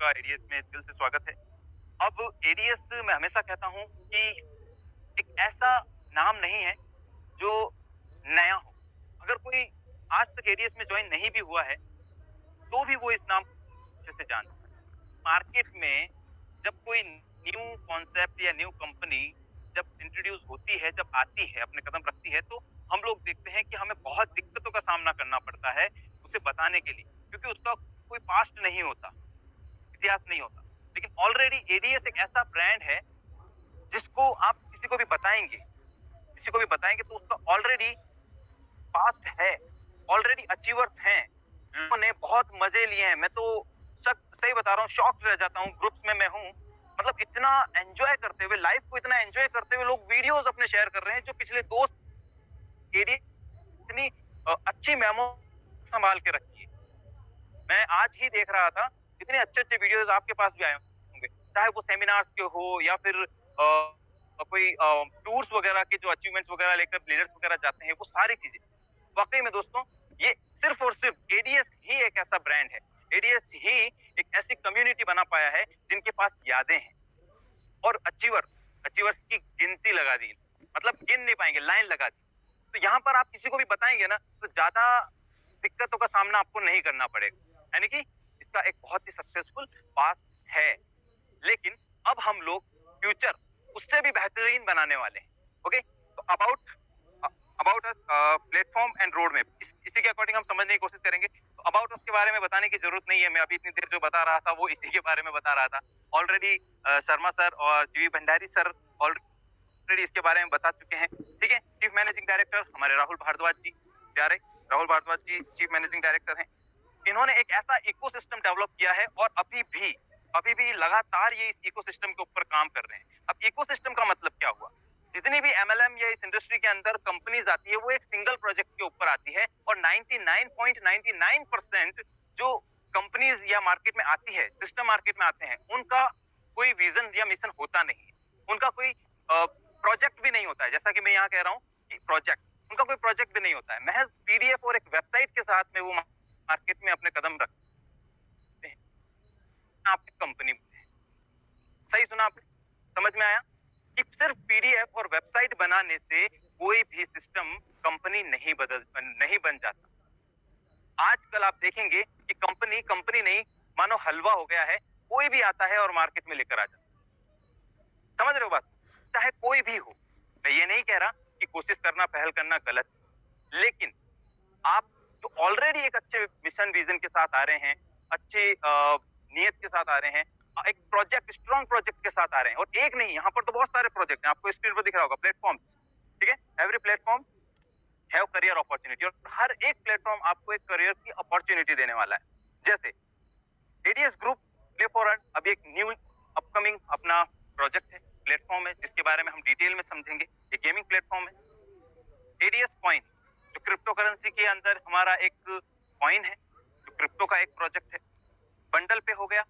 आपका एडीएस में दिल से स्वागत है। अब एडीएस मैं हमेशा कहता हूँ कि एक ऐसा नाम नहीं है जो नया हो। अगर कोई आज तक एडीएस में जॉइन नहीं भी हुआ है, तो भी वो इस नाम को अच्छे से जानता है। मार्केट में जब कोई न्यू कॉन्सेप्ट या न्यू कंपनी जब इंट्रोड्यूस होती है, जब आती है, अपने कदम रखती है, तो हम लोग देखते हैं कि हमें बहुत दिक्कतों का सामना करना पड़ता है उसे बताने के लिए, क्योंकि उसका कोई पास्ट नहीं होता, इतिहास नहीं होता। लेकिन ऑलरेडी एडीएस एक ऐसा ब्रांड है जिसको आप किसी को भी बताएंगे तो उसका ऑलरेडी पास्ट है, ऑलरेडी अचीवर्स हैं, लोगों ने बहुत मजे लिए हैं। मैं तो सही बता रहा हूँ, शॉक्ड रह जाता हूँ। ग्रुप्स में मैं हूँ, मतलब इतना एंजॉय करते हुए, लाइफ को इतना एंजॉय करते हुए लोग वीडियोस अपने शेयर कर रहे हैं, जो पिछले दोस्त एडीएस इतनी अच्छी मेमो संभाल के रखी है। मैं आज ही देख रहा था, इतने अच्छे अच्छे वीडियोस आपके पास भी आए होंगे, चाहे वो सेमिनार्स के हो या फिर कोई टूर्स वगैरह के जो अचीवमेंट्स वगैरह लेकर लीडर्स वगैरह जाते हैं, वो सारी चीजें वाकई में दोस्तों, ये सिर्फ और सिर्फ एडीएस ही एक ऐसा ब्रांड है, एडीएस ही एक ऐसी कम्युनिटी बना पाया है जिनके पास यादें हैं और अचीवर्स की गिनती लगा दी, मतलब गिन नहीं पाएंगे, लाइन लगा दी। तो यहाँ पर आप किसी को भी बताएंगे ना, तो ज्यादा दिक्कतों का सामना आपको नहीं करना पड़ेगा, यानी कि इसका एक बहुत ही सक्सेसफुल पास्ट है। लेकिन अब हम लोग फ्यूचर उससे भी बेहतरीन बनाने वाले हैं। ओके, तो about about us, platform and road map, इसी के अकॉर्डिंग हम समझने की कोशिश करेंगे। तो अबाउट अस के बारे में बताने की जरूरत नहीं है, मैं अभी इतनी देर जो बता रहा था वो इसी के बारे में बता रहा था। ऑलरेडी शर्मा सर और जीवी भंडारी सर ऑलरेडी इसके बारे में बता चुके हैं। ठीक है, चीफ मैनेजिंग डायरेक्टर हमारे राहुल भारद्वाज जी, प्यारे राहुल भारद्वाज जी चीफ मैनेजिंग डायरेक्टर हैं। इन्होंने एक ऐसा इकोसिस्टम डेवलप किया है और अभी भी लगातार ये इस इकोसिस्टम के ऊपर काम कर रहे हैं। अब इकोसिस्टम का मतलब क्या हुआ? जितनी भी एमएलएम या इस इंडस्ट्री के अंदर कंपनीज आती है, वो एक सिंगल प्रोजेक्ट के ऊपर आती है और 99.99% जो कंपनीज या मार्केट में आती है, सिस्टम मार्केट में आते हैं, उनका कोई विजन या मिशन होता नहीं है, उनका कोई प्रोजेक्ट भी नहीं होता है। जैसा कि मैं यहाँ कह रहा हूँ कि उनका कोई प्रोजेक्ट भी नहीं होता है, महज पीडीएफ और एक वेबसाइट के साथ में वो मार्केट में अपने कदम रखते हैं। आपकी कंपनी, सही सुना आपने, समझ में आया कि सिर्फ पीडीएफ और वेबसाइट बनाने से कोई भी सिस्टम कंपनी नहीं बन जाता। आजकल आप देखेंगे कि कंपनी नहीं, मानो हलवा हो गया है, कोई भी आता है और मार्केट में लेकर आ जाता। समझ रहे हो बात? चाहे कोई भी हो, मैं ये नहीं कह रहा कि कोशिश करना, पहल करना गलत, लेकिन आप जो ऑलरेडी एक अच्छे मिशन विजन के साथ आ रहे हैं, अच्छी नियत के साथ आ रहे हैं, एक प्रोजेक्ट, स्ट्रॉन्ग प्रोजेक्ट के साथ आ रहे हैं, और एक नहीं, यहाँ पर तो बहुत सारे प्रोजेक्ट हैं, आपको स्क्रीन पर दिख रहा होगा, प्लेटफॉर्म। ठीक है, every platform have career opportunity, और हर एक प्लेटफॉर्म आपको एक करियर की अपॉर्चुनिटी देने वाला है। जैसे ADS group play for earn अभी एक न्यू अपकमिंग अपना प्रोजेक्ट है, प्लेटफॉर्म है, जिसके बारे में हम डिटेल में समझेंगे। एक गेमिंग प्लेटफॉर्म है। एडीएस कॉइन जो क्रिप्टो करेंसी के अंदर हमारा एक कॉइन है, जो क्रिप्टो का एक प्रोजेक्ट है। बंडल पे हो गया,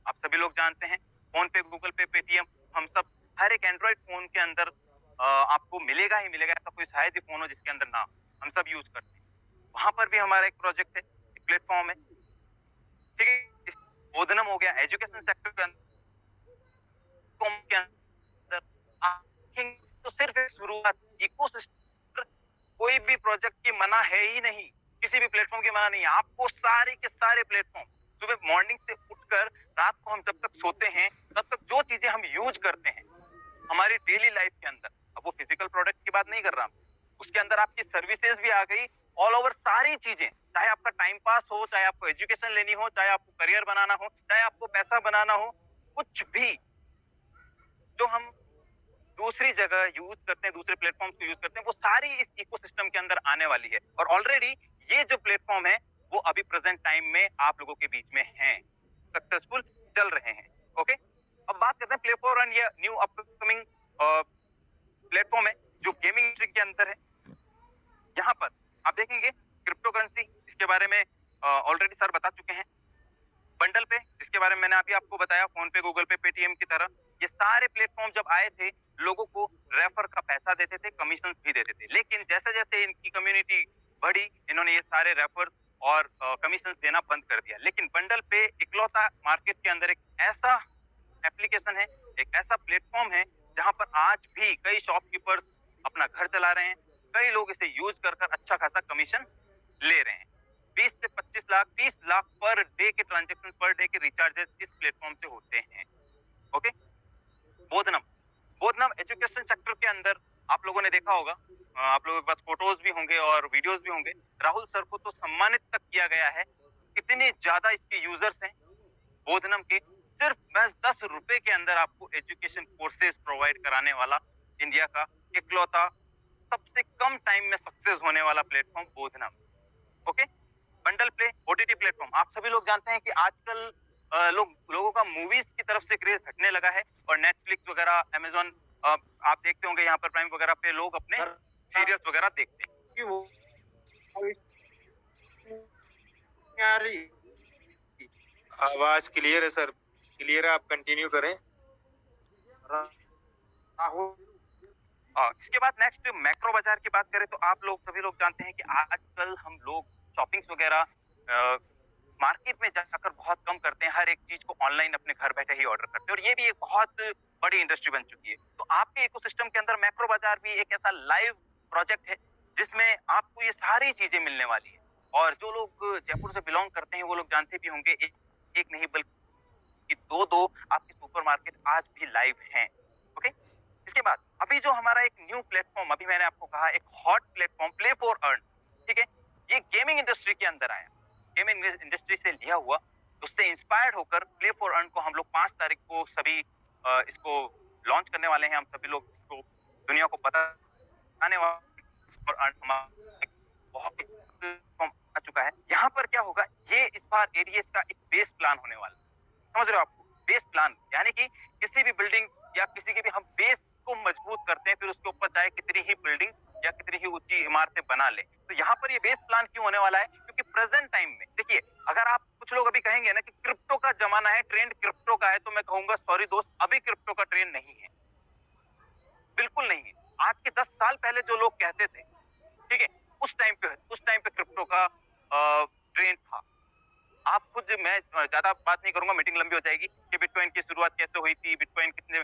आप सभी लोग जानते हैं, फोन पे, गूगल पे, पेटीएम, हम सब, हर एक एंड्रॉइड फोन के अंदर आपको मिलेगा ही मिलेगा, ऐसा कोई शायद ही फोन हो जिसके अंदर ना, हम सब यूज करते हैं। वहां पर भी हमारा एक प्रोजेक्ट है, एक प्लेटफॉर्म है। ठीक है, ओदनम हो गया, एजुकेशन सेक्टर के अंदर तो सिर्फ एक शुरुआत, इकोसिस्टम, कोई भी प्रोजेक्ट की मना है ही नहीं, किसी भी प्लेटफॉर्म की मना नहीं है। आपको सारे के सारे प्लेटफॉर्म, सुबह मॉर्निंग से उठकर रात को हम जब तक सोते हैं तब तक जो चीजें हम यूज करते हैं हमारी डेली लाइफ के अंदर, अब वो फिजिकल प्रोडक्ट की बात नहीं कर रहा, उसके अंदर आपकी सर्विसेज भी आ गई, ऑल ओवर सारी चीजें, चाहे आपका टाइम पास हो, चाहे आपको एजुकेशन लेनी हो, चाहे आपको करियर बनाना हो, चाहे आपको पैसा बनाना हो, कुछ भी जो हम दूसरी जगह यूज करते हैं, दूसरे प्लेटफॉर्म को यूज करते हैं, वो सारी इस इकोसिस्टम के अंदर आने वाली है। और ऑलरेडी ये जो प्लेटफॉर्म है वो अभी प्रेजेंट टाइम में आप लोगों के बीच में है, सक्सेसफुल चल रहे हैं। ओके, अब बात करते हैं प्ले फॉर अर्न, ये न्यू अपकमिंग प्लेटफॉर्म है जो गेमिंग इंडस्ट्री के अंदर है। यहाँ पर आप देखेंगे क्रिप्टो करेंसी, इसके बारे में ऑलरेडी सर बता चुके हैं। बंडल पे, जिसके बारे में मैंने अभी आपको बताया, फोन पे, गूगल पे, पेटीएम की तरह, ये सारे प्लेटफॉर्म जब आए थे, लोगों को रेफर का पैसा देते थे, कमीशन भी देते थे। लेकिन जैसे जैसे इनकी कम्युनिटी बढ़ी, इन्होंने ये सारे रेफर और कमीशन देना बंद कर दिया। लेकिन बंडल पे इकलौता मार्केट के अंदर एक ऐसा एप्लीकेशन है, एक ऐसा प्लेटफॉर्म है जहां पर आज भी कई शॉपकीपर्स अपना घर चला रहे हैं, कई लोग इसे यूज कर कर अच्छा खासा कमीशन ले रहे हैं। 20 से 25 लाख 30 लाख पर डे के ट्रांजेक्शन, पर डे के रिचार्जेस इस प्लेटफॉर्म से होते हैं। ओके, बोधनम बोधनम एजुकेशन सेक्टर के अंदर आप लोगों ने देखा होगा, आप लोगों के पास फोटोज भी होंगे और वीडियोस भी होंगे। राहुल सर को तो सम्मानित तक किया गया है। इतने ज्यादा इसके यूजर्स हैं बोधनम के। सिर्फ महज 10 रुपए के अंदर आपको एजुकेशन कोर्सेज प्रोवाइड कराने वाला इंडिया का इकलौता सबसे कम टाइम में सक्सेस होने वाला प्लेटफॉर्म बोधनम। Okay, bundle play OTT platform. आप सभी लोग जानते हैं कि आजकल लोगों का मूवीज की तरफ से क्रेज घटने लगा है और नेटफ्लिक्स वगैरह, अमेजोन, आप देखते होंगे यहाँ पर प्राइम वगैरह पे लोग अपने सीरियल्स वगैरह देखते हैं। कि वो आवाज क्लियर है सर, क्लियर है, आप कंटिन्यू करें। राहुल, इसके बाद नेक्स्ट मैक्रो बाजार की बात करें तो आप लोग सभी लोग जानते हैं कि आजकल हम लोग शॉपिंग्स वगैरह मार्केट में जाकर बहुत कम करते हैं। हर एक चीज को ऑनलाइन अपने घर बैठे ही ऑर्डर करते हैं और ये भी एक बहुत बड़ी इंडस्ट्री बन चुकी है। तो आपके इकोसिस्टम के अंदर मैक्रो बाजार भी एक ऐसा लाइव प्रोजेक्ट है जिसमें आपको ये सारी चीजें मिलने वाली है। और जो लोग जयपुर से बिलोंग करते हैं वो लोग जानते भी होंगे, एक नहीं बल्कि दो आपके सुपरमार्केट आज भी लाइव हैं। ओके, इसके बाद अभी जो हमारा एक न्यू प्लेटफॉर्म, अभी मैंने आपको कहा एक hot platform, play for earn, ठीक है, ये गेमिंग इंडस्ट्री के अंदर आया। गेमिंग इंडस्ट्री से लिया हुआ, उससे इंस्पायर्ड होकर प्ले फॉर अर्न को हम लोग 5 तारीख को सभी इसको लॉन्च करने वाले हैं। हम सभी लोग इसको दुनिया को बताने वाले और अर्न बहुत आ चुका है। यहाँ पर क्या होगा, ये इस बार एडीएस का एक बेस प्लान होने वाला है। समझ रहे हो आपको, बेस प्लान यानी कि किसी भी बिल्डिंग या किसी के भी हम बेस को मजबूत करते हैं, फिर उसके ऊपर चाहे कितनी ही बिल्डिंग या कितनी ही ऊंची इमारतें बना ले। तो यहाँ पर ये बेस प्लान क्यों होने वाला है, क्योंकि प्रेजेंट टाइम में देखिए, अगर आप कुछ लोग अभी कहेंगे ना कि क्रिप्टो का जमाना है, ट्रेंड क्रिप्टो का है, तो मैं कहूंगा सॉरी दोस्त, अभी क्रिप्टो का ट्रेंड नहीं है, बिल्कुल नहीं है। आज के 10 साल पहले जो लोग कहते थे, ठीक है, उस टाइम पे क्रिप्टो का ट्रेंड था। आप खुद, मैं ज्यादा बात नहीं करूंगा, मीटिंग लंबी हो जाएगी, कि बिटकॉइन की शुरुआत कैसे हुई थी, बिटकॉइन कितने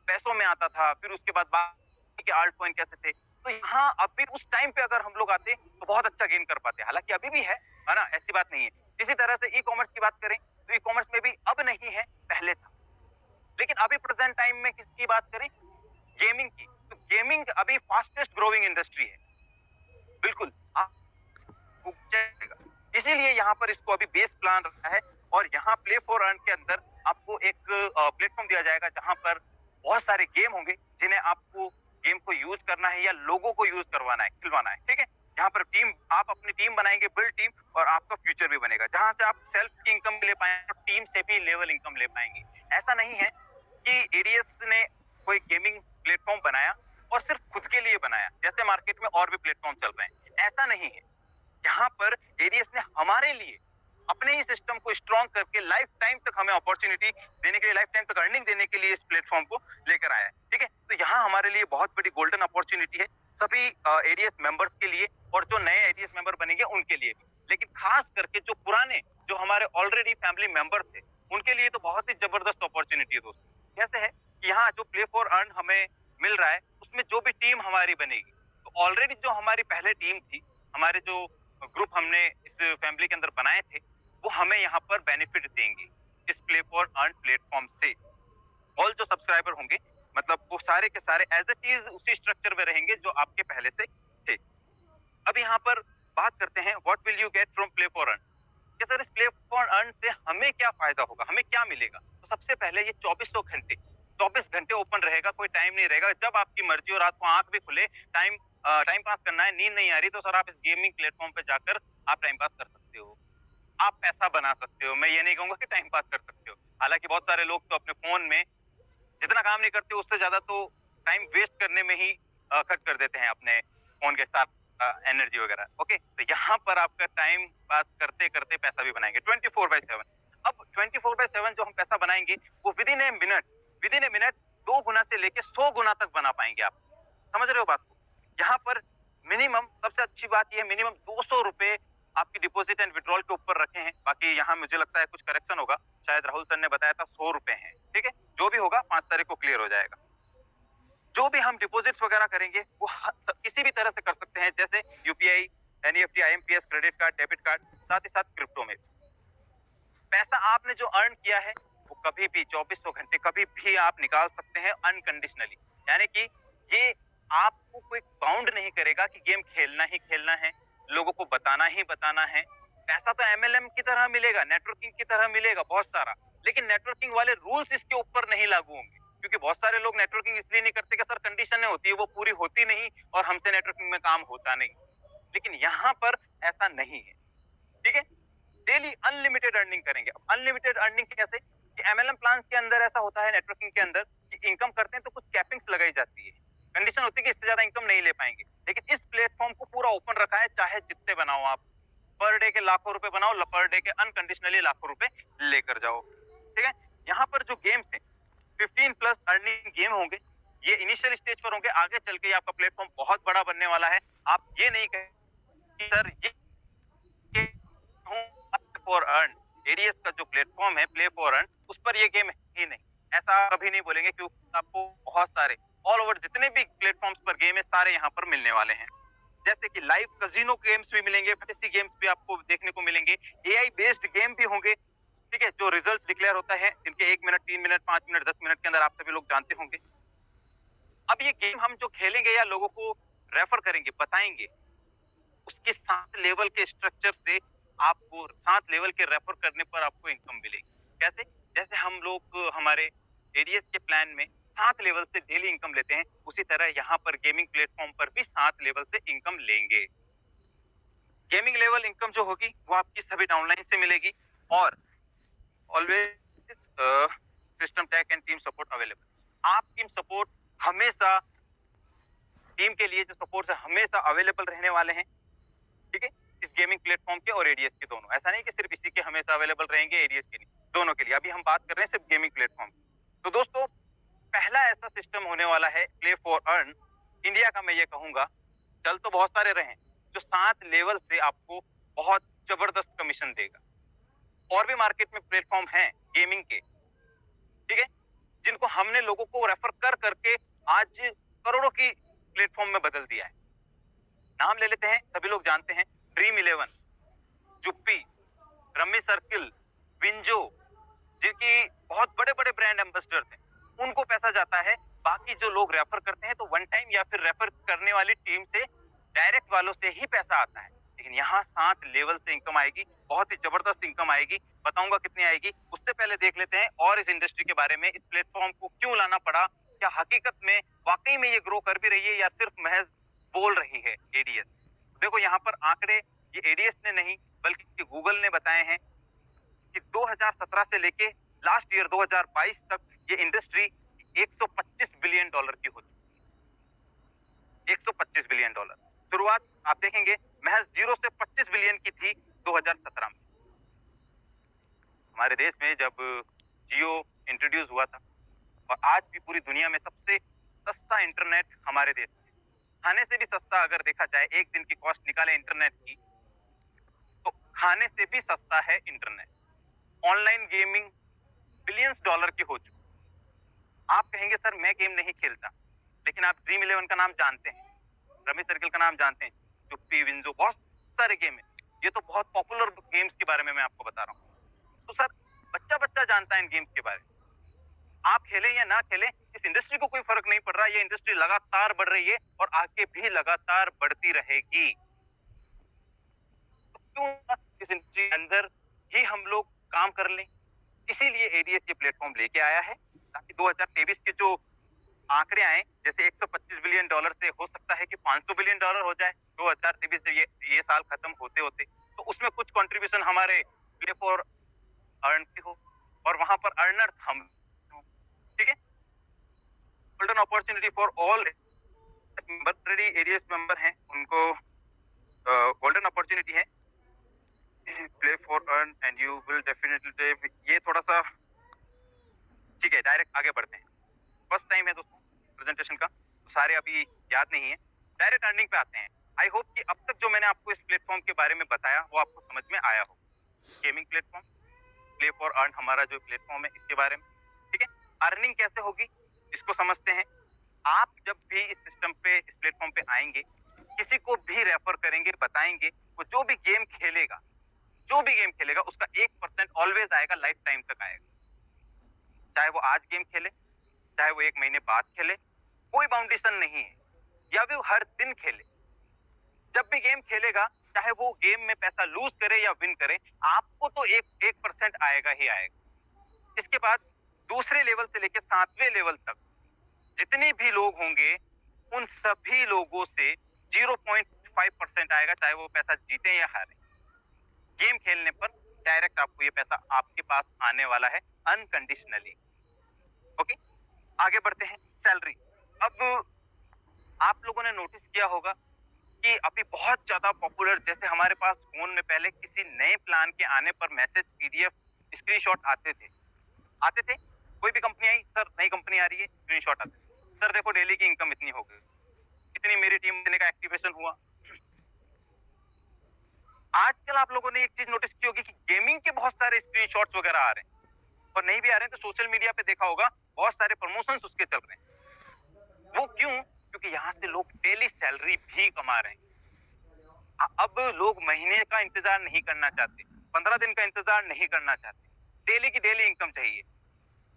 पैसों में आता था, फिर उसके बाद बाकी के आल्ट कॉइन कैसे थे। तो यहाँ अभी उस टाइम पे अगर हम लोग आते तो बहुत अच्छा गेन कर पाते। हालांकि अभी भी है ना, ऐसी बात नहीं है। इसी तरह से ई कॉमर्स की बात करें तो ई कॉमर्स में भी अब नहीं है, पहले था। लेकिन अभी प्रेजेंट टाइम में किसकी बात करें, गेमिंग की, तो गेमिंग अभी फास्टेस्ट ग्रोइंग इंडस्ट्री है, बिल्कुल। इसीलिए यहाँ पर इसको अभी बेस प्लान रखा है और यहाँ प्ले फॉर अर्न के अंदर आपको एक प्लेटफॉर्म दिया जाएगा जहां पर बहुत सारे गेम होंगे जिन्हें आपको गेम को यूज करना है या लोगों को यूज करवाना है, खिलवाना है, ठीक है। यहाँ पर टीम, आप अपनी टीम बनाएंगे, बिल्ड टीम, और आपका फ्यूचर भी बनेगा जहां से आप सेल्फ की इनकम ले पाएंगे और टीम से भी लेवल इनकम ले पाएंगे। ऐसा नहीं है कि एडीएस ने कोई गेमिंग प्लेटफॉर्म बनाया और सिर्फ खुद के लिए बनाया, जैसे मार्केट में और भी प्लेटफॉर्म चल रहे हैं, ऐसा नहीं है। यहाँ पर एडीएस ने हमारे लिए अपने ही सिस्टम को स्ट्रॉन्ग करके लाइफ टाइम तक हमें अपॉर्चुनिटी देने के लिए, लाइफ टाइम तक अर्निंग देने के लिए इस प्लेटफॉर्म को लेकर आया है, ठीक है। तो यहाँ हमारे लिए बहुत बड़ी गोल्डन अपॉर्चुनिटी है सभी एडीएस मेंबर्स के लिए और जो नए एडीएस मेंबर बनेंगे उनके लिए भी। लेकिन खास करके जो पुराने, जो हमारे ऑलरेडी फैमिली मेंबर थे, उनके लिए तो बहुत ही जबरदस्त अपॉर्चुनिटी है दोस्तों। कैसे है कि यहाँ जो प्ले फॉर अर्न हमें मिल रहा है उसमें जो भी टीम हमारी बनेगी, तो ऑलरेडी जो हमारी पहले टीम थी, हमारे जो ग्रुप हमने इस फैमिली के अंदर बनाए थे, वो हमें यहाँ पर बेनिफिट देंगे इस प्ले फॉर अर्न प्लेटफॉर्म से। ऑल जो सब्सक्राइबर होंगे, मतलब वो सारे के सारे एज ए चीज उसी स्ट्रक्चर में रहेंगे जो आपके पहले से थे। अब यहाँ पर बात करते हैं what will you get from play for earn. कि सर इस प्ले फॉर अर्न से हमें क्या फायदा होगा, हमें क्या मिलेगा। तो सबसे पहले ये 24 घंटे ओपन रहेगा, कोई टाइम नहीं रहेगा, जब आपकी मर्जी हो, रात को आंख भी खुले, टाइम पास करना है, नींद नहीं आ रही, तो सर आप इस गेमिंग प्लेटफॉर्म पे जाकर आप टाइम पास कर सकते हो, आप पैसा बना सकते हो। मैं ये नहीं कहूंगा कि टाइम पास कर सकते हो, हालांकि बहुत सारे लोग तो अपने फोन में जितना काम नहीं करते उससे ज्यादा तो टाइम वेस्ट करने में ही खर्च कर देते हैं अपने फोन के साथ एनर्जी वगैरह। ओके, तो यहाँ पर आपका टाइम पास करते करते पैसा भी बनाएंगे 24/7। अब 24/7 जो हम पैसा बनाएंगे वो विद इन ए मिनट 2 गुना से लेके 100 गुना तक बना पाएंगे आप। समझ रहे हो बात को। यहाँ पर मिनिमम, सबसे अच्छी बात यह, मिनिमम 200 रुपए आपकी डिपॉजिट एंड विड्रॉल के ऊपर रखे हैं। बाकी यहाँ मुझे लगता है कुछ करेक्शन होगा, शायद राहुल सर ने बताया था 100 रुपए हैं, ठीक है। जो भी होगा 5 तारीख को क्लियर हो जाएगा। जो भी हम डिपॉजिट्स वगैरह करेंगे वो किसी भी तरह से कर सकते हैं, जैसे UPI, NEFT, IMPS, credit card, debit card, साथ ही साथ क्रिप्टो में। पैसा आपने जो अर्न किया है वो कभी भी 2400 घंटे कभी भी आप निकाल सकते हैं अनकंडीशनली। यानी कि ये आपको कोई बाउंड नहीं करेगा कि गेम खेलना ही खेलना है, लोगों को बताना ही बताना है। पैसा तो एमएलएम की तरह मिलेगा, नेटवर्किंग की तरह मिलेगा बहुत सारा, लेकिन नेटवर्किंग वाले रूल्स इसके ऊपर नहीं लागू होंगे, क्योंकि बहुत सारे लोग नेटवर्किंग इसलिए नहीं करते कि सर कंडीशनें होती है, वो पूरी होती नहीं और हमसे नेटवर्किंग में काम होता नहीं। लेकिन यहाँ पर ऐसा नहीं है, ठीक है। डेली अनलिमिटेड अर्निंग करेंगे। अब अनलिमिटेड अर्निंग कैसे, कि एमएलएम प्लान के अंदर ऐसा होता है, नेटवर्किंग के अंदर, कि इनकम करते हैं तो कुछ कैपिंग्स लगाई जाती है, कंडीशन होती है कि इससे ज्यादा इनकम नहीं ले पाएंगे। लेकिन इस प्लेटफॉर्म को पूरा ओपन रखा है, चाहे जितने बनाओ आप, पर डे के लाखों रुपए बनाओ, पर डे के अनकंडीशनली लाखों रुपए लेकर जाओ, ठीक है। यहाँ पर जो गेम्स है 15+ अर्निंग गेम होंगे, ये इनिशियल स्टेज पर होंगे, आगे चल के आपका प्लेटफॉर्म बहुत बड़ा बनने वाला है। आप ये नहीं कहें कि सर ये फॉर अर्न, एडीएस का जो प्लेटफॉर्म है प्ले फॉर अर्न, उस पर ये गेम है ही नहीं, ऐसा कभी नहीं बोलेंगे, क्योंकि आपको बहुत सारे ऑल ओवर जितने भी प्लेटफॉर्म्स पर गेम है सारे यहाँ पर मिलने वाले हैं। जैसे कि लाइव कजिनो गेम्स भी मिलेंगे, फैंटेसी गेम्स भी आपको देखने को मिलेंगे, एआई बेस्ड गेम भी होंगे, ठीक है, जो रिजल्ट डिक्लेयर होता है जिनके 1 मिनट, 3 मिनट, 5 मिनट, 10 मिनट के अंदर आप सभी लोग जानते होंगे। अब ये गेम हम जो खेलेंगे या लोगों को रेफर करेंगे, बताएंगे, उसके 7 लेवल के स्ट्रक्चर से आपको 7 लेवल के रेफर करने पर आपको इनकम मिलेगी। कैसे, जैसे हम लोग हमारे एडीएस के प्लान में 7 लेवल से डेली इनकम लेते हैं, उसी तरह यहाँ पर गेमिंग प्लेटफॉर्म पर भी 7 लेवल से इनकम लेंगे। गेमिंग लेवल इनकम जो होगी वो आपकी सभी डाउनलाइन से मिलेगी, और always system tag and team support available. आप टीम सपोर्ट हमेशा, टीम के लिए जो सपोर्ट है हमेशा अवेलेबल रहने वाले हैं, ठीक है, इस गेमिंग प्लेटफॉर्म के और एडीएस के दोनों। ऐसा नहीं कि सिर्फ इसी के हमेशा अवेलेबल रहेंगे, एडीएस के नहीं, दोनों के लिए। अभी हम बात कर रहे हैं सिर्फ गेमिंग प्लेटफॉर्म। तो दोस्तों, पहला ऐसा सिस्टम होने वाला है प्ले फॉर अर्न इंडिया का, मैं ये कहूंगा, चल तो बहुत सारे रहे, जो 7 लेवल से आपको बहुत जबरदस्त कमीशन देगा। और भी मार्केट में प्लेटफॉर्म हैं गेमिंग के, ठीक है, जिनको हमने लोगों को रेफर कर करके आज करोड़ों की प्लेटफॉर्म में बदल दिया है। नाम ले लेते हैं, सभी लोग जानते हैं, ड्रीम 11, जुप्पी, रम्मी सर्किल, विंजो, जिनकी बहुत बड़े बड़े ब्रांड एम्बेसडर थे, उनको पैसा जाता है। बाकी जो लोग रेफर करते हैं तो वन टाइम या फिर रेफर करने वाली टीम से, डायरेक्ट वालों से ही पैसा आता है। लेकिन यहाँ 7 लेवल से इनकम आएगी, बहुत ही जबरदस्त इनकम आएगी, बताऊंगा कितनी आएगी। उससे पहले देख लेते हैं और इस इंडस्ट्री के बारे में, इस प्लेटफॉर्म को क्यों लाना पड़ा, क्या हकीकत में वाकई में ये ग्रो कर भी रही है या सिर्फ महज बोल रही है एडीएस। देखो यहाँ पर आंकड़े ये एडीएस ने नहीं बल्कि गूगल ने बताए हैं कि 2017 से लेके लास्ट ईयर 2022 तक ये इंडस्ट्री 125 बिलियन डॉलर की हो चुकी है। 125 बिलियन डॉलर। शुरुआत आप देखेंगे महज 0 से 25 बिलियन की थी 2017 में। हमारे देश में जब जियो इंट्रोड्यूस हुआ था, और आज भी पूरी दुनिया में सबसे सस्ता इंटरनेट हमारे देश में, खाने से भी सस्ता अगर देखा जाए, एक दिन की कॉस्ट निकाले इंटरनेट की, तो खाने से भी सस्ता है internet. Online gaming billions dollar की हो चुकी। आप कहेंगे सर मैं गेम नहीं खेलता, लेकिन आप ड्रीम 11 का नाम जानते हैं, रमी सर्किल का नाम जानते हैं, जुप्पी, विंजो, बहुत सारे गेम है। ये तो बहुत पॉपुलर गेम्स के बारे में मैं आपको बता रहा हूँ। तो सर बच्चा बच्चा जानता है इन गेम्स के बारे में। आप खेलें या ना खेलें, इस इंडस्ट्री को कोई फर्क नहीं पड़ रहा। ये इंडस्ट्री लगातार बढ़ रही है और आगे भी लगातार बढ़ती रहेगी। तो क्यों इस इंडस्ट्री के अंदर ही हम लोग काम कर लें। इसीलिए एडीएस ये प्लेटफॉर्म लेके आया है, ताकि 2023 के जो आंकड़े आए, जैसे 125 बिलियन डॉलर से हो सकता है कि 500 बिलियन डॉलर हो जाए 2023 से, ये साल खत्म होते होते, तो उसमें कुछ कंट्रीब्यूशन हमारे प्ले फॉर अर्न की हो, और वहां पर अर्नर हम, ठीक है। Golden opportunity for all already ADS member हैं, उनको गोल्डन अपॉर्चुनिटी है, play for earn and you will definitely. ये थोड़ा सा, ठीक है, डायरेक्ट आगे बढ़ते हैं। फर्स्ट टाइम है दोस्तों प्रेजेंटेशन का, तो सारे अभी याद नहीं है, डायरेक्ट अर्निंग पे आते हैं। आई होप कि अब तक जो मैंने आपको इस प्लेटफॉर्म के बारे में बताया वो आपको समझ में आया हो। Gaming platform, play for earn हमारा जो प्लेटफॉर्म है इसके बारे में, ठीक है। अर्निंग कैसे होगी इसको समझते हैं। आप जब भी इस सिस्टम पे, इस प्लेटफॉर्म पे आएंगे, किसी को भी रेफर करेंगे, बताएंगे, वो जो भी गेम खेलेगा, जो भी गेम खेलेगा उसका 1% ऑलवेज आएगा, लाइफ टाइम तक आएगा। चाहे वो आज गेम खेले, चाहे वो 1 महीने बाद खेले, कोई बाउंडेशन नहीं है, या भी वो हर दिन खेले। जब भी गेम खेलेगा, चाहे वो गेम में पैसा लूज करे या विन करे, आपको तो 1% आएगा ही आएगा। इसके बाद दूसरे लेवल से लेकर 7वें लेवल तक जितने भी लोग होंगे, उन सभी लोगों से 0.5% आएगा, चाहे वो पैसा जीते या हारे। गेम खेलने पर डायरेक्ट आपको ये पैसा आपके पास आने वाला है, अनकंडीशनली। ओके, आगे बढ़ते हैं। सैलरी। अब आप लोगों ने नोटिस किया होगा कि अभी बहुत ज्यादा पॉपुलर, जैसे हमारे पास फोन में पहले किसी नए प्लान के आने पर मैसेज, पीडीएफ, स्क्रीनशॉट आते थे। कोई भी कंपनी आई, सर नई कंपनी आ रही है, स्क्रीनशॉट आते थे, सर देखो डेली की इनकम इतनी हो गई, इतनी मेरी टीम देने का एक्टिवेशन हुआ। आजकल आप लोगों ने एक चीज नोटिस की होगी कि गेमिंग के बहुत सारे स्क्रीनशॉट्स वगैरह आ रहे हैं, और नहीं भी आ रहे हैं तो सोशल मीडिया पे देखा होगा बहुत सारे प्रमोशंस उसके चल रहे हैं। वो क्यों? क्योंकि यहाँ से लोग डेली सैलरी भी कमा रहे हैं। अब लोग महीने का इंतजार नहीं करना चाहते, 15 दिन का इंतजार नहीं करना चाहते, डेली की डेली इनकम चाहिए।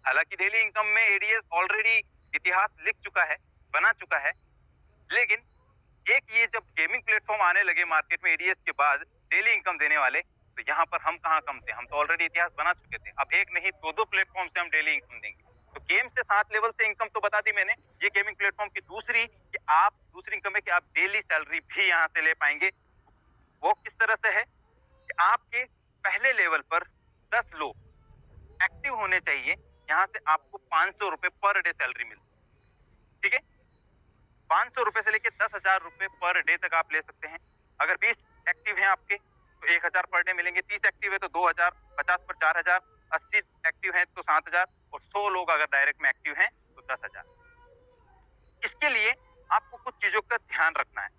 हालांकि डेली इनकम में एडीएस ऑलरेडी इतिहास लिख चुका है, बना चुका है, लेकिन एक ये जब गेमिंग प्लेटफॉर्म आने लगे मार्केट में एडीएस के बाद डेली इनकम देने वाले, तो यहाँ पर हम कहाँ कम थे, हम तो ऑलरेडी इतिहास बना चुके थे। अब एक नहीं 2-2 प्लेटफॉर्म से हम डेली इनकम देंगे। तो गेम से 7 लेवल से इनकम तो बता दी मैंने। ये गेमिंग प्लेटफॉर्म की दूसरी इनकम है कि आप डेली सैलरी भी यहाँ से ले पाएंगे। वो किस तरह से है कि आपके पहले लेवल पर 10 लोग एक्टिव होने चाहिए, यहाँ से आपको 500 रुपए पर डे सैलरी मिलती है, ठीक है। 500 रुपए से लेके 10,000 रुपए पर डे तक आप ले सकते हैं। अगर 20 एक्टिव हैं आपके तो 1,000 पर डे मिलेंगे, 30 एक्टिव है तो 2,000, 50 पर 4,000, 80 एक्टिव हैं तो 7,000, और 100 लोग अगर डायरेक्ट में एक्टिव हैं तो 10,000। इसके लिए आपको कुछ चीजों का ध्यान रखना है।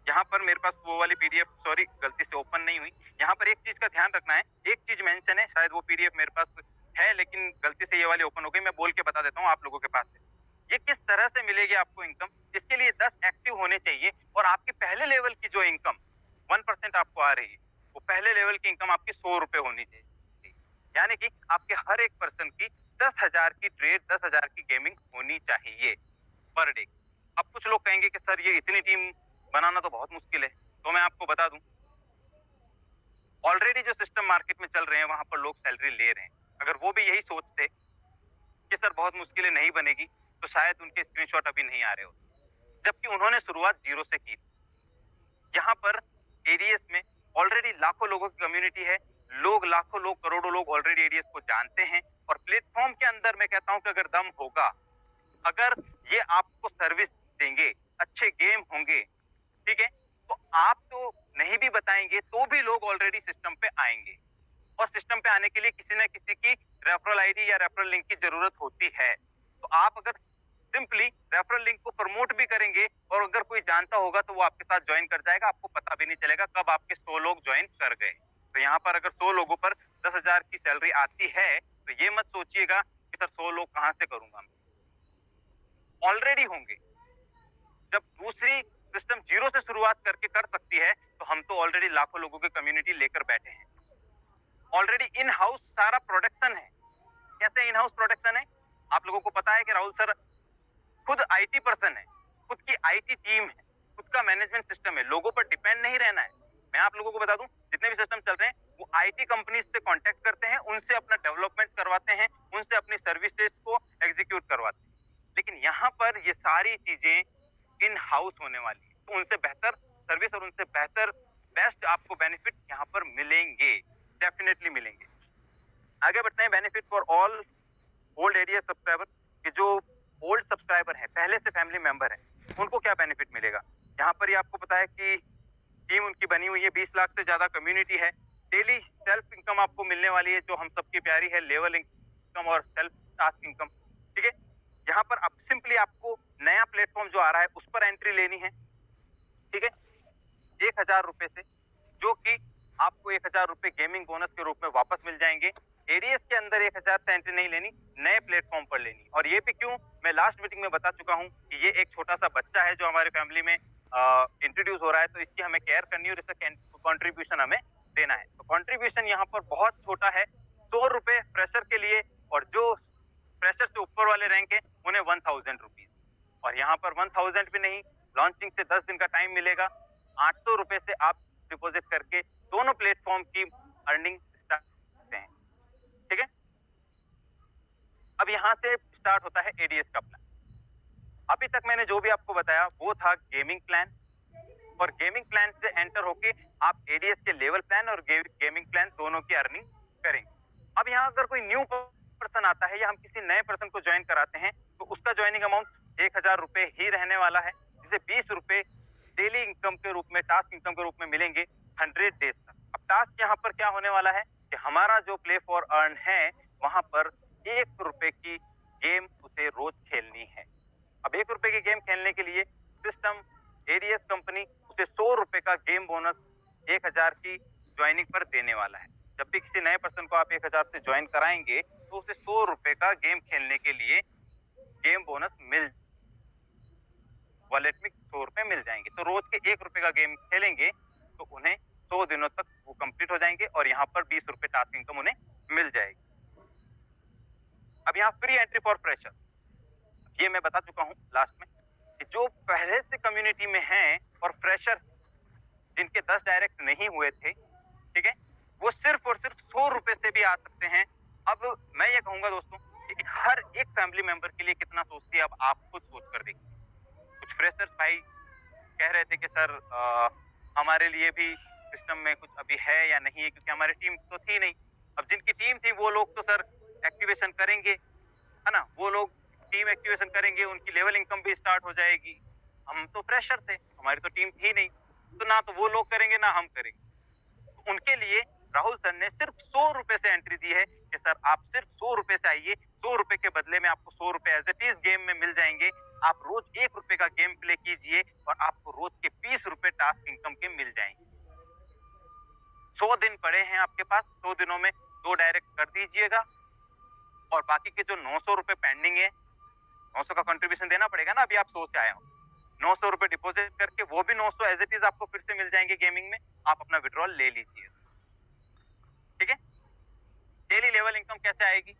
यहाँ पर मेरे पास वो वाली पीडीएफ, सॉरी गलती से ओपन नहीं हुई। यहाँ पर एक चीज का ध्यान रखना है, एक चीज मेंशन है, शायद वो पीडीएफ मेरे पास है लेकिन गलती से ये वाली ओपन हो गई। मैं बोल के बता देता हूँ आप लोगों के पास से ये किस तरह से मिलेगी आपको इनकम। इसके लिए 10 एक्टिव होने चाहिए, और आपके पहले लेवल की जो इनकम 1% आपको आ रही है, वो पहले लेवल की इनकम आपकी 100 रुपए होनी चाहिए। यानी कि आपके हर एक पर्सन की 10,000 की ट्रेड, 10,000 की गेमिंग होनी चाहिए पर डे। अब कुछ लोग कहेंगे कि सर ये इतनी टीम बनाना तो बहुत मुश्किल है, तो मैं आपको बता दूं, ऑलरेडी जो सिस्टम मार्केट में चल रहे हैं वहां पर लोग सैलरी ले रहे हैं। अगर वो भी यही सोचते कि सर बहुत मुश्किल है, नहीं बनेगी, तो शायद उनके स्क्रीनशॉट अभी नहीं आ रहे होते, जबकि उन्होंने शुरुआत 0 से की। यहाँ पर एडीएस में ऑलरेडी लाखों लोगों की कम्युनिटी है, लाखों लोग, करोड़ों लोग ऑलरेडी एडीएस को जानते हैं, और प्लेटफॉर्म के अंदर मैं कहता हूं कि अगर दम होगा, अगर ये आपको सर्विस देंगे, अच्छे गेम होंगे, ठीक है, तो आप तो नहीं भी बताएंगे तो भी लोग ऑलरेडी सिस्टम पे आएंगे। और सिस्टम पे आने के लिए किसी न किसी की रेफरल आईडी या रेफरल लिंक की जरूरत होती है। तो आप अगर सिंपली रेफरल लिंक को प्रमोट भी करेंगे, और अगर कोई जानता होगा तो वो आपके साथ ज्वाइन कर जाएगा, आपको पता भी नहीं चलेगा कब आपके 100 लोग ज्वाइन कर गए। तो यहाँ पर अगर 100 लोगों पर 10,000 की सैलरी आती है, तो ये मत सोचिएगा कि सर 100 लोग कहाँ से करूंगा, ऑलरेडी होंगे। जब दूसरी सिस्टम 0 से शुरुआत करके कर सकती है, तो हम तो ऑलरेडी लाखों लोगों की कम्युनिटी लेकर बैठे हैं। ऑलरेडी इन हाउस सारा प्रोडक्शन है। कैसे इन हाउस प्रोडक्शन है? आप लोगों को पता है कि राहुल सर खुद आईटी पर्सन है, खुद की आईटी टीम है, खुद का मैनेजमेंट सिस्टम है, लोगों पर डिपेंड नहीं रहना है। मैं आप लोगों को बता दूं, जितने भी सिस्टम चल रहे हैं वो आईटी कंपनीज से कांटेक्ट करते हैं, उनसे अपना डेवलपमेंट करवाते हैं, उनसे अपनी सर्विसेज को एग्जीक्यूट करवाते हैं। लेकिन यहाँ पर ये सारी चीजें इन हाउस होने वाली है, तो उनसे बेहतर सर्विस और उनसे बेहतर बेस्ट आपको बेनिफिट यहाँ पर मिलेंगे, डेफिनेटली मिलेंगे। आगे बढ़ते हैं। Benefit for all old ADS subscriber, कि जो ओल्ड सब्सक्राइबर है, पहले से फैमिली मेंबर है, उनको क्या बेनिफिट मिलेगा। यहाँ पर ही आपको पता है कि टीम उनकी बनी हुई है, 20 लाख से ज्यादा कम्युनिटी है, डेली सेल्फ इनकम आपको मिलने वाली है जो हम सबकी प्यारी है, लेवल इनकम और सेल्फ टास्क इनकम, ठीक है। यहाँ पर अब सिंपली आपको नया प्लेटफॉर्म जो आ रहा है उस पर एंट्री लेनी है, ठीक है, 1,000 रुपए से, जो कि आपको 1,000 रुपए गेमिंग बोनस के रूप में वापस मिल जाएंगे। एडीएस के अंदर 1,000 से एंट्री नहीं लेनी, नए प्लेटफॉर्म पर लेनी। और ये भी क्यों, मैं लास्ट मीटिंग में बता चुका हूँ कि ये एक छोटा सा बच्चा है जो हमारे फैमिली में इंट्रोड्यूस हो रहा है, तो इसकी हमें केयर करनी है और इसका कॉन्ट्रीब्यूशन हमें देना है। तो कॉन्ट्रीब्यूशन यहाँ पर बहुत छोटा है, 100 रुपए फ्रेशर के लिए, और जो फ्रेशर से ऊपर वाले रैंक है उन्हें 1,000 रुपीज। और यहाँ पर 1,000 भी नहीं, लॉन्चिंग से 10 दिन का टाइम मिलेगा, 800 रुपए से आप डिपॉजिट करके दोनों प्लेटफॉर्म की अर्निंग स्टार्ट करते हैं, ठीक है। अब यहाँ से स्टार्ट होता है एडीएस का प्लान। अभी तक मैंने जो भी आपको बताया वो था गेमिंग प्लान, और गेमिंग प्लान से एंटर होके आप एडीएस के लेवल प्लान और गेमिंग प्लान दोनों की अर्निंग करेंगे। अब यहाँ अगर कोई न्यू पर्सन आता है या हम किसी नए पर्सन को ज्वाइन कराते हैं तो उसका ज्वाइनिंग अमाउंट 1,000 रुपए ही रहने वाला है, जिसे 20 रुपए डेली इनकम के रूप में, टास्क इनकम के रूप में मिलेंगे 100 डेज तक। अब टास्क यहाँ पर क्या होने वाला है कि हमारा जो प्ले फॉर अर्न है वहां पर 1 रुपए की गेम उसे रोज खेलनी है। अब 1 रुपए की गेम खेलने के लिए सिस्टम एडीएस कंपनी उसे 100 रुपए का गेम बोनस 1,000 की ज्वाइनिंग पर देने वाला है। जब भी किसी नए पर्सन को आप 1,000 से ज्वाइन कराएंगे तो उसे 100 रुपए का गेम खेलने के लिए गेम बोनस मिल, वॉलेट में 100 रुपए मिल जाएंगे। तो रोज के 1 रुपए का गेम खेलेंगे तो उन्हें 100 दिनों तक वो कंप्लीट हो जाएंगे और यहाँ पर 20 रुपए टास्क इनकम उन्हें मिल जाएगी। अब यहाँ फ्री एंट्री फॉर फ्रेशर, ये मैं बता चुका हूँ लास्ट में कि जो पहले से कम्युनिटी में हैं और फ्रेशर जिनके 10 डायरेक्ट नहीं हुए थे, ठीक है, वो सिर्फ और सिर्फ 100 रुपए से भी आ सकते हैं। अब मैं ये कहूंगा दोस्तों कि हर एक फैमिली मेंबर के लिए कितना सोचती है, अब आप खुद सोच कर देखिए। कुछ फ्रेशर्स भाई कह रहे थे कि सर हमारे लिए भी सिस्टम में कुछ अभी है या नहीं है, क्योंकि हमारी टीम तो थी नहीं। अब जिनकी टीम थी वो लोग तो सर एक्टिवेशन करेंगे, है ना, वो लोग टीम एक्टिवेशन करेंगे, उनकी लेवल इनकम भी स्टार्ट हो जाएगी। हम तो फ्रेशर थे, हमारी तो टीम थी नहीं, तो ना तो वो लोग करेंगे ना हम करेंगे। तो उनके लिए राहुल सर ने सिर्फ 100 रुपए से एंट्री दी है कि सर आप सिर्फ 100 रुपए से आइए, 100 रुपए के बदले में आपको 100 रुपए एज इट इज गेम में मिल जाएंगे। आप रोज 1 रुपए का गेम प्ले कीजिए और आपको रोज के 20 रुपए टास्क इनकम के मिल जाएंगे। 100 दिन पड़े हैं आपके पास, 100 दिनों में 2 डायरेक्ट कर दीजिएगा और बाकी के जो 900 रुपए पेंडिंग है, 900 का कंट्रीब्यूशन देना पड़ेगा ना, अभी आप 100 से आए हो, 900 रुपए डिपॉजिट करके वो भी 900 एज इट इज आपको फिर से मिल जाएंगे गेमिंग में, आप अपना विड्रॉल ले लीजिए, ठीक है। डेली लेवल इनकम कैसे आएगी,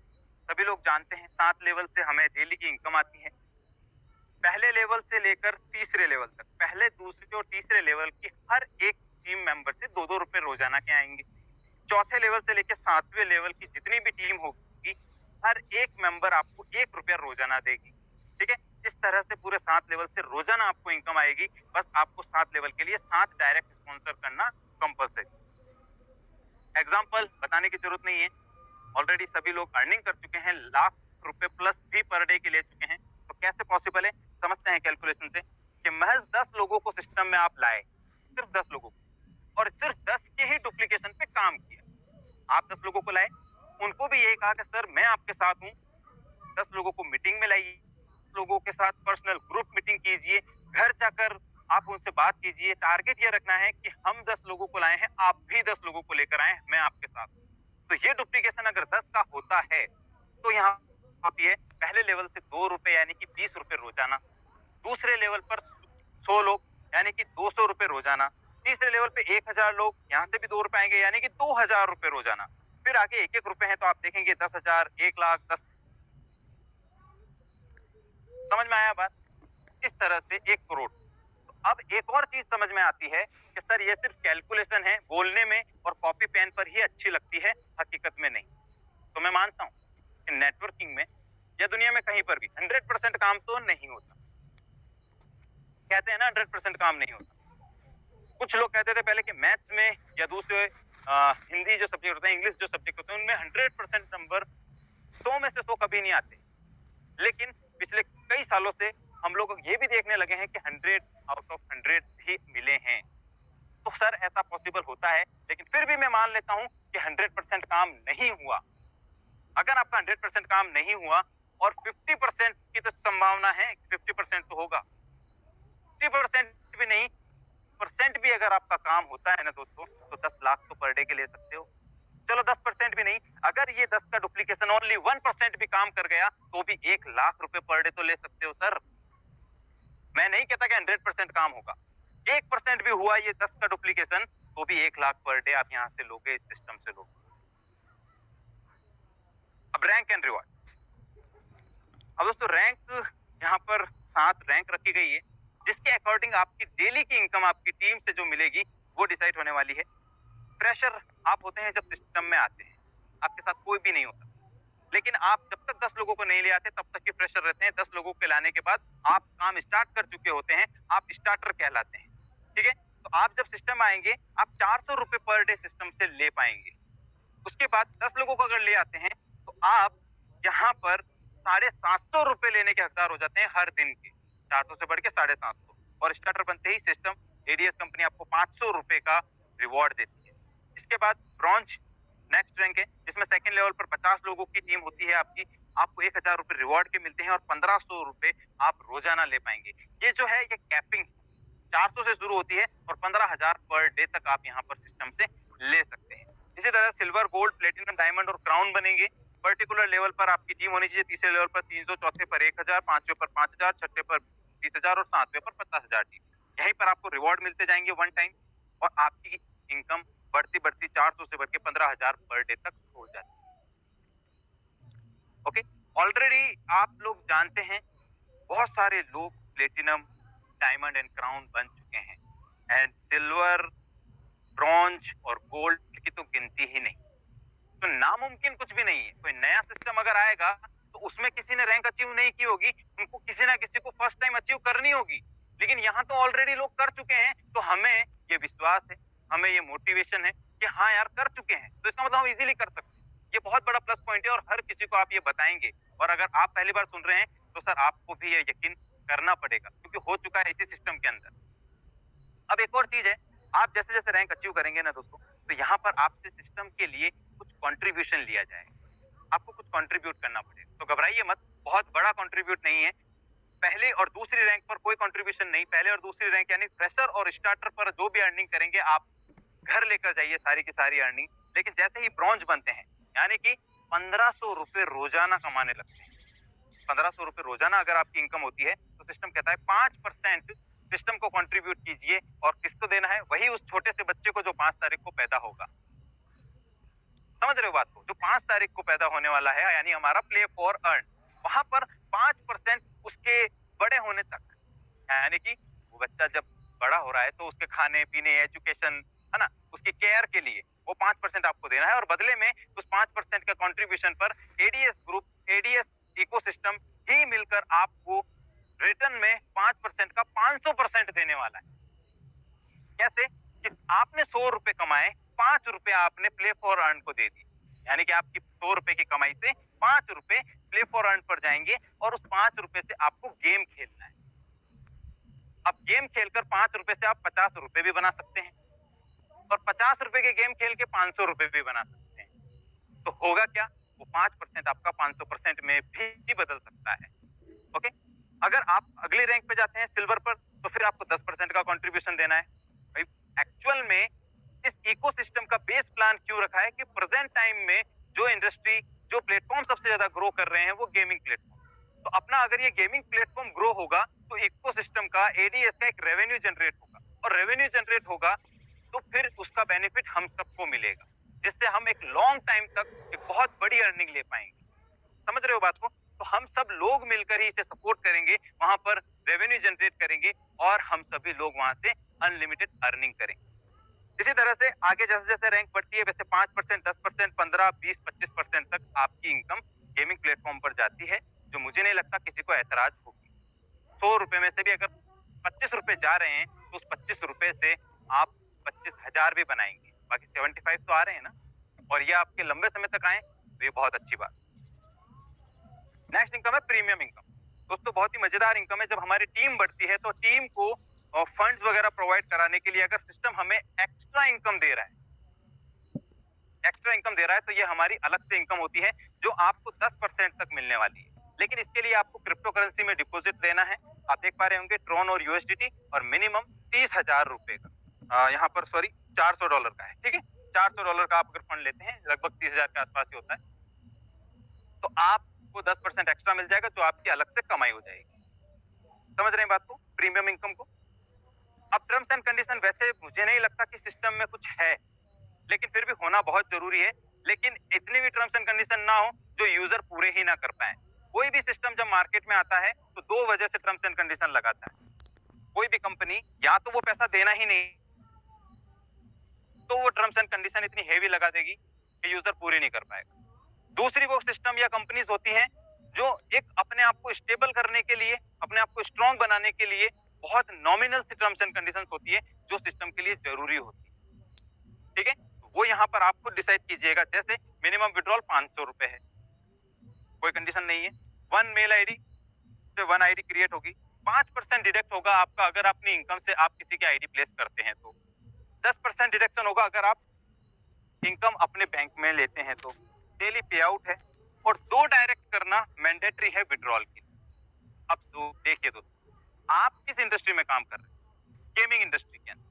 सभी लोग जानते हैं 7 लेवल से हमें डेली की इनकम आती है। पहले लेवल से लेकर तीसरे लेवल तक, पहले, दूसरे और तीसरे लेवल की हर एक टीम मेंबर से 2-2 रुपए रोजाना के आएंगे। चौथे लेवल से लेकर 7वें लेवल की जितनी भी टीम होगी हर एक मेंबर आपको 1 रुपया रोजाना देगी, ठीक है। इस तरह से पूरे 7 लेवल से रोजाना आपको इनकम आएगी। बस आपको 7 लेवल के लिए 7 डायरेक्ट स्पॉन्सर करना कंपल्सरी। एग्जाम्पल बताने की जरूरत नहीं है, ऑलरेडी सभी लोग अर्निंग कर चुके हैं, लाख रुपए प्लस भी पर डे के ले चुके हैं। तो कैसे पॉसिबल है, समझते हैं कैलकुलेशन से कि महज 10 लोगों को सिस्टम में आप लाए, सिर्फ 10 लोगों को, और सिर्फ 10 के ही डुप्लीकेशन पे काम किया। आप 10 लोगों को लाए, उनको भी यही कहा कि सर मैं आपके साथ हूँ, 10 लोगों को मीटिंग में लाइए, लोगों के साथ पर्सनल ग्रुप मीटिंग कीजिए, घर जाकर आप उनसे बात कीजिए। टारगेट ये रखना है कि हम 10 लोगों को लाए हैं, आप भी 10 लोगों को लेकर आए, मैं आपके साथ। तो ये डुप्लीकेशन अगर 10 का होता है तो यहाँ होती है पहले लेवल से 2 रुपए यानी कि 20 रुपए रोजाना, दूसरे लेवल पर 100 लोग यानी कि 200 रुपए रोजाना, तीसरे लेवल पे 1,000 लोग, यहाँ से भी 2 रुपए आएंगे यानी कि 2,000 रुपए रोजाना। फिर आगे 1-1 रुपए है तो आप देखेंगे 10,000, 1 लाख, 10। समझ में आया बात, इस तरह से 1 करोड़। तो अब एक और चीज समझ में आती है कि सर ये सिर्फ कैलकुलेशन है, बोलने में और कॉपी पेन पर ही अच्छी लगती है, हकीकत में नहीं। तो मैं मानता हूं कि नेटवर्किंग में या दुनिया में कहीं पर भी 100% काम तो नहीं होता। कहते हैं ना 100% काम नहीं होता। कुछ लोग कहते थे पहले कि मैथ्स में या दूसरे हिंदी जो सब्जेक्ट होते हैं, इंग्लिश जो सब्जेक्ट होते हैं, उनमें 100% नंबर 100 में से 100 कभी नहीं आते। लेकिन पिछले कई सालों से हम लोग ये भी देखने लगे हैं कि 100 आउट ऑफ 100 ही मिले हैं। तो सर ऐसा पॉसिबल होता है, लेकिन फिर भी मैं मान लेता हूं कि 100% काम नहीं हुआ। अगर आपका 100% काम नहीं हुआ और 50% की तो संभावना है, 50% तो होगा, 50% भी नहीं, परसेंट भी अगर आपका काम होता है ना दोस्तों, तो 10 लाख तो पर डे के ले सकते हो। चलो 10% भी नहीं, अगर ये 10 का डुप्लीकेशन ओनली 1% भी काम कर गया तो भी 1 लाख रुपए पर डे तो ले सकते हो सर। मैं नहीं कहता कि 100% काम होगा, 1% भी हुआ ये 10 का डुप्लीकेशन तो भी 1 लाख पर डे आप यहां से लोगे, इस सिस्टम से लोगे। अब रैंक एंड रिवॉर्ड। अब दोस्तों रैंक यहाँ पर 7 रैंक रखी गई है, जिसके अकॉर्डिंग आपकी डेली की इनकम आपकी टीम से जो मिलेगी वो डिसाइड होने वाली है। प्रेशर आप होते हैं जब सिस्टम में आते हैं, आपके साथ कोई भी नहीं होता, लेकिन आप जब तक 10 लोगों को नहीं ले आते तब तक के प्रेशर रहते हैं। 10 लोगों के लाने के बाद आप काम स्टार्ट कर चुके होते हैं, आप स्टार्टर कहलाते हैं, ठीक है। तो आप जब सिस्टम आएंगे आप 400 रुपए पर डे सिस्टम से ले पाएंगे। उसके बाद 10 लोगों को अगर ले आते हैं तो आप यहाँ पर 750 रुपए लेने के हकदार हो जाते हैं हर दिन के, 400 से बढ़ के 750, और स्टार्टर बनते ही सिस्टम एडीएस कंपनी आपको 500 रुपए का रिवॉर्ड देती है। इसके बाद ब्रॉन्ज नेक्स्ट रैंक है, जिसमें सेकंड लेवल पर 50 लोगों की टीम होती है आपकी, आपको 1000 रुपए रिवॉर्ड के मिलते हैं और 1500 रुपए आप रोजाना ले पाएंगे। ये जो है ये कैपिंग 400 से शुरू होती है और 15,000 पर डे तक आप यहाँ पर सिस्टम से ले सकते हैं। इसी तरह सिल्वर, गोल्ड, प्लेटिनम, डायमंड और क्राउन बनेंगे। पर्टिकुलर लेवल पर आपकी टीम होनी चाहिए, तीसरे लेवल पर 300, चौथे पर 1000, पांचवे पर 5000, छठे पर 30,000 और सातवें पर 50,000 टीम। यहीं पर आपको रिवॉर्ड मिलते जाएंगे वन टाइम, और आपकी इनकम बढ़ती बढ़ती 400 से बढ़ के 15,000 पर डे तक हो जाती है। ओके, ऑलरेडी आप लोग जानते हैं बहुत सारे लोग प्लेटिनम, डायमंड एंड क्राउन बन चुके हैं, एंड सिल्वर, ब्रॉन्ज और गोल्ड की तो गिनती ही नहीं। तो नामुमकिन कुछ भी नहीं है। कोई नया सिस्टम अगर आएगा तो उसमें किसी ने रैंक अचीव नहीं की होगी, उनको किसी ना किसी को फर्स्ट टाइम अचीव करनी होगी, लेकिन यहाँ तो ऑलरेडी लोग कर चुके हैं, तो हमें ये विश्वास है, हमें ये मोटिवेशन है कि हाँ यार कर चुके हैं, तो इसका मतलब हम इजीली कर सकते हैं। ये बहुत बड़ा प्लस पॉइंट है और हर किसी को आप ये बताएंगे, और अगर आप पहली बार सुन रहे हैं तो सर आपको भी ये यकीन करना पड़ेगा, क्योंकि हो चुका है इसी सिस्टम के अंदर। अब एक और चीज है, आप जैसे जैसे रैंक अचीव करेंगे ना दोस्तों, तो यहाँ पर आपसे सिस्टम के लिए कुछ कंट्रीब्यूशन लिया जाएगा, आपको कुछ कंट्रीब्यूट करना पड़ेगा। तो घबराइए मत, बहुत बड़ा कंट्रीब्यूट नहीं है। पहले और दूसरी रैंक पर कोई कंट्रीब्यूशन नहीं, पहले और दूसरी रैंक यानी फ्रेशर और स्टार्टर पर जो भी अर्निंग करेंगे आप घर लेकर जाइए सारी की सारी अर्निंग। लेकिन जैसे ही ब्रॉन्ज बनते हैं, यानी कि 1500 रुपए रोजाना कमाने लगते हैं, 1500 रुपए रोजाना अगर आपकी इनकम होती है तो सिस्टम कहता है 5% सिस्टम को कंट्रीब्यूट कीजिए, और किसको देना है? वही उस छोटे से बच्चे को जो 5 तारीख को पैदा होगा। समझ रहे हो बात को? जो 5 तारीख को पैदा होने वाला है, यानी हमारा प्ले फॉर अर्न, वहां पर 5% उसके बड़े होने तक, यानी कि वो बच्चा जब बड़ा हो रहा है तो उसके खाने पीने, एजुकेशन, है ना, उसकी केयर के लिए वो 5% आपको देना है, और बदले में उस 5% का कंट्रीब्यूशन पर एडीएस ग्रुप, एडीएस इकोसिस्टम ही मिलकर आपको रिटर्न में 5% का 500% देने वाला है। कैसे? कि आपने 100 रुपए कमाए, 5 रुपए आपने प्ले फॉर अर्न को दे दी, यानी कि आपकी 100 रुपए की कमाई से 5 रुपए प्ले फॉर अर्न पर जाएंगे, और उस 5 रुपए से आपको गेम खेलना है। अब गेम खेलकर 5 रुपए से आप 50 रुपए भी बना सकते हैं, और 50 रुपए के गेम खेल के 500 रुपए भी बना सकते हैं। तो होगा क्या? वो 5% आपका 500% में भी बदल सकता है। ओके, अगर आप अगले रैंक पे जाते हैं सिल्वर पर, तो फिर आपको 10% का कंट्रीब्यूशन देना है। भाई एक्चुअल में इस इकोसिस्टम का बेस प्लान क्यों रखा है कि प्रेजेंट टाइम में जो इंडस्ट्री, जो प्लेटफॉर्म सबसे ज्यादा ग्रो कर रहे हैं वो गेमिंग प्लेटफॉर्म। तो अपना अगर ये गेमिंग प्लेटफॉर्म ग्रो होगा तो इकोसिस्टम का, एडीएस का एक रेवेन्यू जनरेट होगा, और रेवेन्यू जनरेट होगा तो फिर उसका बेनिफिट हम सबको मिलेगा, जिससे हम एक लॉन्ग टाइम तक एक बहुत बड़ी अर्निंग ले पाएंगे। समझ रहे हो बात को? तो हम सब लोग मिलकर ही इसे सपोर्ट करेंगे, वहां पर रेवेन्यू जनरेट करेंगे, और हम सभी लोग वहां से अनलिमिटेड अर्निंग करेंगे। इसी तरह से आगे जैसे जैसे रैंक बढ़ती है, वैसे 5%, 10%, 15, 20, 25% तक आपकी इनकम गेमिंग प्लेटफॉर्म पर जाती है, जो मुझे नहीं लगता किसी को ऐतराज होगी। 100 रुपए में से भी अगर 25 रुपए जा रहे हैं तो उस 25 रुपए से आप 25,000 भी बनाएंगे, बाकी 75 तो आ रहे हैं ना, और ये आपके लंबे समय तक आए तो ये बहुत अच्छी बात। नेक्स्ट इनकम है प्रीमियम इनकम। दोस्तों बहुत ही मजेदार इनकम है। जब हमारी टीम बढ़ती है तो टीम को फंड्स वगैरह प्रोवाइड कराने के लिए अगर सिस्टम हमें एक्स्ट्रा इनकम दे रहा है, तो ये हमारी अलग से इनकम होती है, जो आपको 10% तक मिलने वाली है। लेकिन इसके लिए आपको क्रिप्टो करेंसी में डिपॉजिट देना है। आप देख पा रहे होंगे ट्रॉन और यूएसडीटी, और मिनिमम 30,000 रुपए का, यहाँ पर सॉरी $400 का है, ठीक है। $400 का आप अगर फंड लेते हैं, लगभग 30,000 के आसपास ही होता है, तो आपको 10% एक्स्ट्रा मिल जाएगा, जो आपकी अलग से कमाई हो जाएगी। समझ रहे हैं बात को, प्रीमियम इनकम को। अब टर्म्स एंड कंडीशन वैसे मुझे नहीं लगता कि सिस्टम में कुछ है, लेकिन फिर भी होना बहुत जरूरी है। लेकिन इतनी भी टर्म्स एंड कंडीशन ना हो जो यूजर पूरे ही ना कर पाए। कोई भी सिस्टम जब मार्केट में आता है तो दो वजह से टर्म्स एंड कंडीशन लगाता है। कोई भी कंपनी या तो वो पैसा देना ही नहीं, तो वो टर्म्स एंड कंडीशन इतनी हेवी लगा देगी कि यूजर पूरी नहीं कर पाएगा। दूसरी वो सिस्टम या कंपनीज होती हैं जो एक अपने आप को स्टेबल करने के लिए, अपने आप को स्ट्रॉन्ग बनाने के लिए बहुत नॉमिनल सी टर्म्स एंड कंडीशन होती है, जो सिस्टम के लिए जरूरी होती है, ठीक है। वो यहाँ पर आप खुद डिसाइड कीजिएगा। जैसे मिनिमम विड्रॉल 500 रुपए है, कोई कंडीशन नहीं है। 1 मेल आईडी से 1 आईडी क्रिएट होगी, 5% डिडक्ट होगा आपका अगर अपनी इनकम से आप किसी की आईडी प्लेस करते हैं तो। 10% डिडक्शन होगा अगर आप इनकम अपने बैंक में लेते हैं तो। डेली पे आउट है, और 2 डायरेक्ट करना मैंडेटरी है विड्रॉल की। अब तो देखिए दोस्तों, आप किस इंडस्ट्री में काम कर रहे हैं? गेमिंग इंडस्ट्री के अंदर,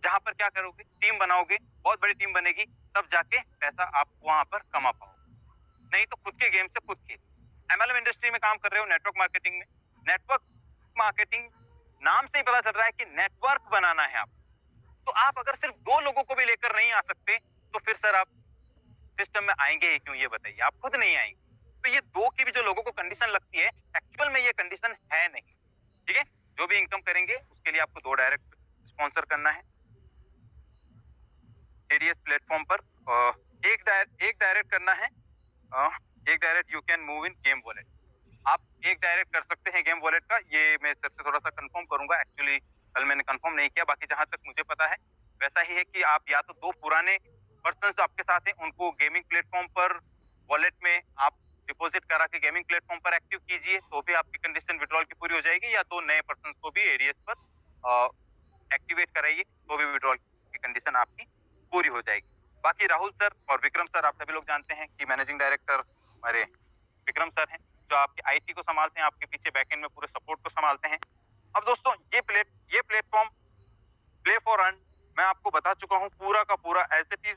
जहां पर क्या करोगे, टीम बनाओगे, बहुत बड़ी टीम बनेगी, तब जाके पैसा आप वहां पर कमा पाओगे, नहीं तो खुद के गेम से खुद खेल। एमएलएम इंडस्ट्री में काम कर रहे हो, नेटवर्क मार्केटिंग में। नेटवर्क मार्केटिंग नाम से ही पता चल रहा है कि नेटवर्क बनाना है आप। तो आप अगर सिर्फ 2 लोगों को भी लेकर नहीं आ सकते, तो फिर सर आप सिस्टम में आएंगे ही क्यों, ये बताइए। आप खुद नहीं आएंगे। तो ये 2 की भी जो लोगों को कंडीशन लगती है, एक्चुअल में ये कंडीशन है नहीं, ठीक है। जो भी इनकम करेंगे उसके लिए आपको 2 डायरेक्ट स्पॉन्सर करना है एडीएस प्लेटफॉर्म पर। एक डायरेक्ट करना है, एक direct you can move in game wallet. आप एक डायरेक्ट कर सकते हैं गेम वॉलेट का। ये मैं सबसे थोड़ा सा कंफर्म करूंगा, एक्चुअली कल मैंने कंफर्म नहीं किया। बाकी जहां तक मुझे पता है वैसा ही है कि आप या तो 2 पुराने पर्सन आपके साथ हैं उनको गेमिंग प्लेटफॉर्म पर वॉलेट में आप डिपॉजिट करा के गेमिंग प्लेटफॉर्म पर एक्टिव कीजिए, तो भी आपकी कंडीशन विड्रॉल की पूरी हो जाएगी, या 2 नए पर्सन को भी एडीएस पर एक्टिवेट कराइए, तो भी विड्रॉल की कंडीशन आपकी पूरी हो जाएगी। बाकी राहुल सर और विक्रम सर, आप सभी लोग जानते हैं कि मैनेजिंग डायरेक्टर हमारे विक्रम सर हैं, जो आपके आईटी को संभालते हैं, आपके पीछे बैकएंड में पूरे सपोर्ट को संभालते हैं। अब दोस्तों ये प्लेटफॉर्म प्ले फॉर अर्न मैं आपको बता चुका हूं पूरा का पूरा एज इट इज